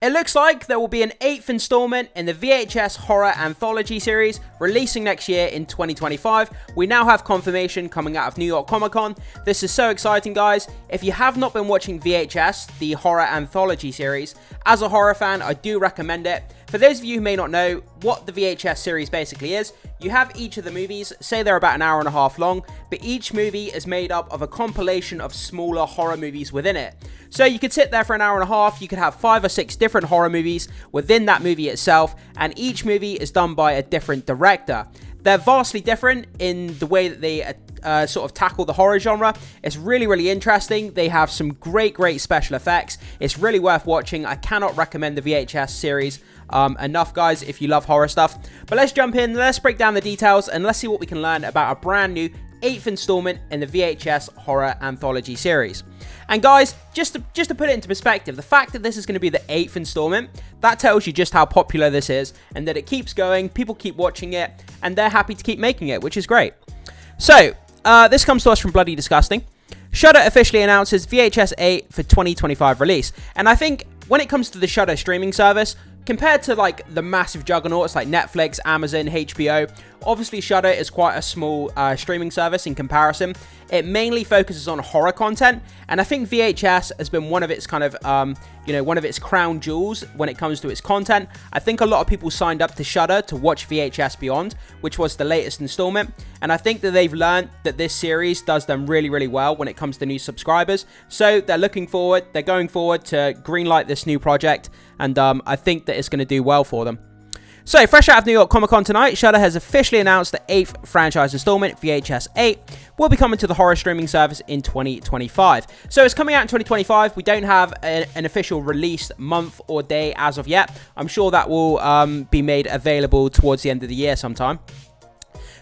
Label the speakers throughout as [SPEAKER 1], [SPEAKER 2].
[SPEAKER 1] It looks like there will be an 8th installment in the VHS Horror Anthology series releasing next year in 2025. We now have confirmation coming out of New York Comic Con. This is so exciting, guys. If you have not been watching VHS, the Horror Anthology series, as a horror fan, I do recommend it. For those of you who may not know what the VHS series basically is, you have each of the movies, say they're about an hour and a half long, but each movie is made up of a compilation of smaller horror movies within it. So you could sit there for an hour and a half, you could have 5 or 6 different horror movies within that movie itself, and each movie is done by a different director. They're vastly different in the way that they sort of tackle the horror genre. It's really, really interesting. They have some great special effects. It's really worth watching. I cannot recommend the VHS series enough, guys, if you love horror stuff. But let's jump in, let's break down the details, and let's see what we can learn about a brand new 8th installment in the VHS Horror Anthology series. And guys, just to put it into perspective, the fact that this is going to be the 8th installment, that tells you just how popular this is, and that it keeps going, people keep watching it, and they're happy to keep making it, which is great. So, this comes to us from Bloody Disgusting. Shudder officially announces VHS 8 for 2025 release, and I think when it comes to the Shudder streaming service, compared to like the massive juggernauts like Netflix, Amazon, HBO, obviously Shudder is quite a small streaming service in comparison. It mainly focuses on horror content, and I think VHS has been one of its kind of, one of its crown jewels when it comes to its content. I think a lot of people signed up to Shudder to watch VHS Beyond, which was the latest installment, and I think that they've learned that this series does them really well when it comes to new subscribers. So they're going forward to greenlight this new project, and I think that it's going to do well for them. So, fresh out of New York Comic Con tonight, Shudder has officially announced the 8th franchise installment, VHS 8, will be coming to the horror streaming service in 2025. So, it's coming out in 2025. We don't have an official release month or day as of yet. I'm sure that will be made available towards the end of the year sometime.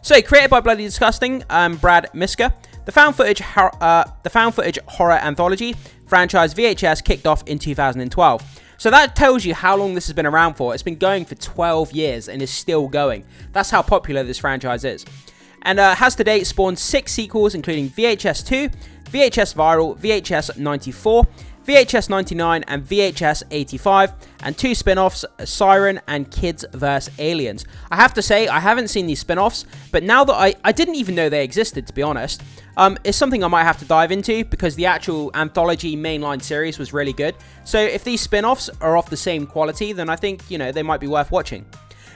[SPEAKER 1] So, created by Bloody Disgusting, Brad Miska, the found footage horror anthology franchise VHS kicked off in 2012. So that tells you how long this has been around for. It's been going for 12 years and is still going. That's how popular this franchise is. And has to date spawned 6 sequels, including VHS 2, VHS Viral, VHS 94, VHS 99, and VHS 85, and 2 spin-offs, Siren and Kids vs. Aliens. I have to say, I haven't seen these spin-offs, but now that I didn't even know they existed, to be honest. It's something I might have to dive into, because the actual anthology mainline series was really good. So if these spin-offs are of the same quality, then I think, they might be worth watching.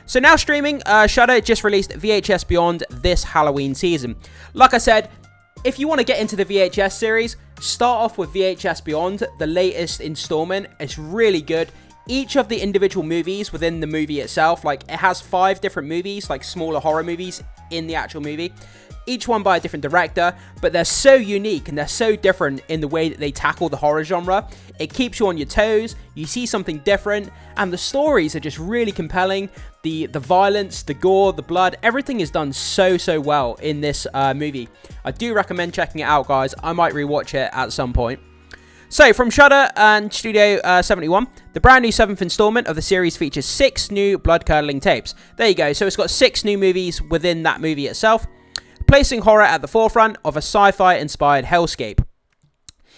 [SPEAKER 1] So now streaming, Shudder just released VHS Beyond this Halloween season. Like I said, if you want to get into the VHS series, start off with VHS Beyond, the latest installment. It's really good. Each of the individual movies within the movie itself, like it has 5 different movies, like smaller horror movies in the actual movie. Each one by a different director, but they're so unique and they're so different in the way that they tackle the horror genre. It keeps you on your toes, you see something different, and the stories are just really compelling. The violence, the gore, the blood, everything is done so well in this movie. I do recommend checking it out, guys. I might rewatch it at some point. So, from Shudder and Studio 71, the brand new 7th installment of the series features 6 new blood-curdling tapes. There you go. So, it's got 6 new movies within that movie itself, placing horror at the forefront of a sci-fi inspired hellscape.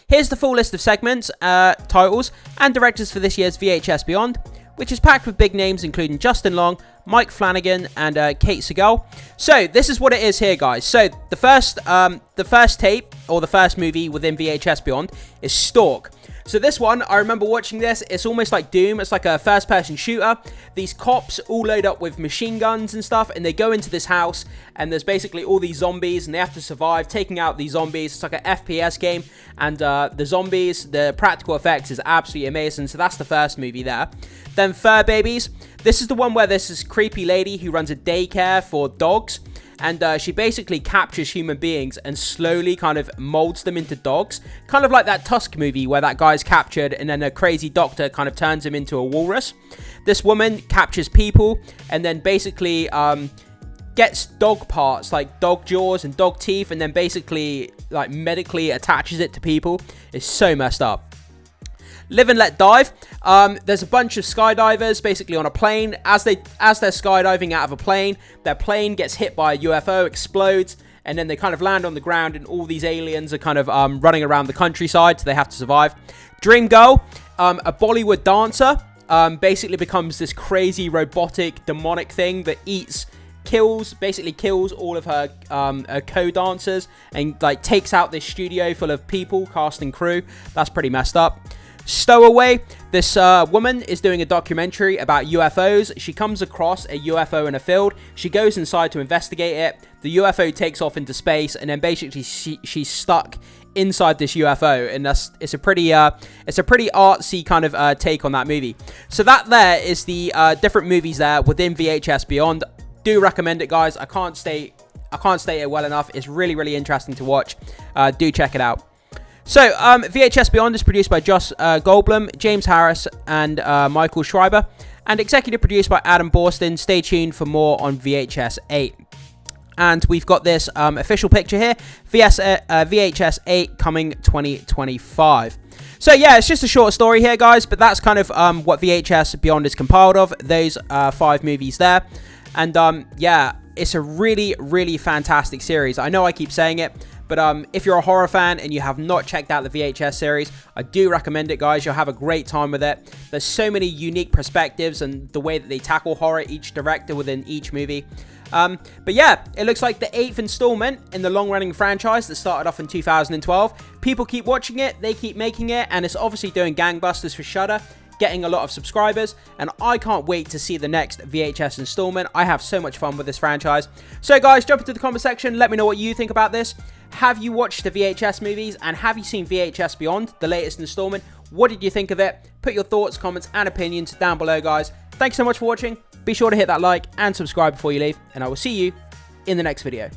[SPEAKER 1] Here's the full list of segments, titles, and directors for this year's VHS Beyond, which is packed with big names including Justin Long, Mike Flanagan, and Kate Segal. So this is what it is here, guys. So the first tape, or the first movie within VHS Beyond, is Stalk. So this one, I remember watching this, it's almost like Doom. It's like a first-person shooter. These cops all load up with machine guns and stuff, and they go into this house, and there's basically all these zombies, and they have to survive taking out these zombies. It's like an FPS game, and the zombies, the practical effects is absolutely amazing. So that's the first movie there. Then Fur Babies. This is the one where there's this creepy lady who runs a daycare for dogs, and she basically captures human beings and slowly kind of molds them into dogs. Kind of like that Tusk movie where that guy's captured and then a crazy doctor kind of turns him into a walrus. This woman captures people and then basically gets dog parts like dog jaws and dog teeth and then basically like medically attaches it to people. It's so messed up. Live and Let Dive. There's a bunch of skydivers basically on a plane. As they're skydiving out of a plane, their plane gets hit by a UFO, explodes, and then they kind of land on the ground, and all these aliens are kind of running around the countryside, so they have to survive. Dream Girl, a Bollywood dancer basically becomes this crazy robotic demonic thing that basically kills all of her co-dancers and like takes out this studio full of people, cast and crew. That's pretty messed up. Stowaway, this woman is doing a documentary about UFOs. She comes across a UFO in a field. She goes inside to investigate it. The UFO takes off into space, and then basically she's stuck inside this UFO, and it's a pretty artsy kind of take on that movie. So that there is the different movies there within VHS Beyond. Do recommend it, guys. I can't state it well enough. It's really, really interesting to watch. Do check it out. So, VHS Beyond is produced by Josh Goldblum, James Harris, and Michael Schreiber, and executive produced by Adam Borston. Stay tuned for more on VHS 8. And we've got this official picture here, VHS 8 coming 2025. So yeah, it's just a short story here, guys, but that's kind of what VHS Beyond is compiled of, those 5 movies there. And yeah, it's a really, really fantastic series. I know I keep saying it, but if you're a horror fan and you have not checked out the VHS series, I do recommend it, guys. You'll have a great time with it. There's so many unique perspectives and the way that they tackle horror, each director within each movie. But yeah, it looks like the 8th installment in the long-running franchise that started off in 2012. People keep watching it, they keep making it, and it's obviously doing gangbusters for Shudder, getting a lot of subscribers, and I can't wait to see the next VHS installment. I have so much fun with this franchise. So guys, jump into the comment section, let me know what you think about this. Have you watched the VHS movies, and have you seen VHS Beyond, the latest installment? What did you think of it? Put your thoughts, comments, and opinions down below, guys. Thanks so much for watching. Be sure to hit that like and subscribe before you leave, and I will see you in the next video.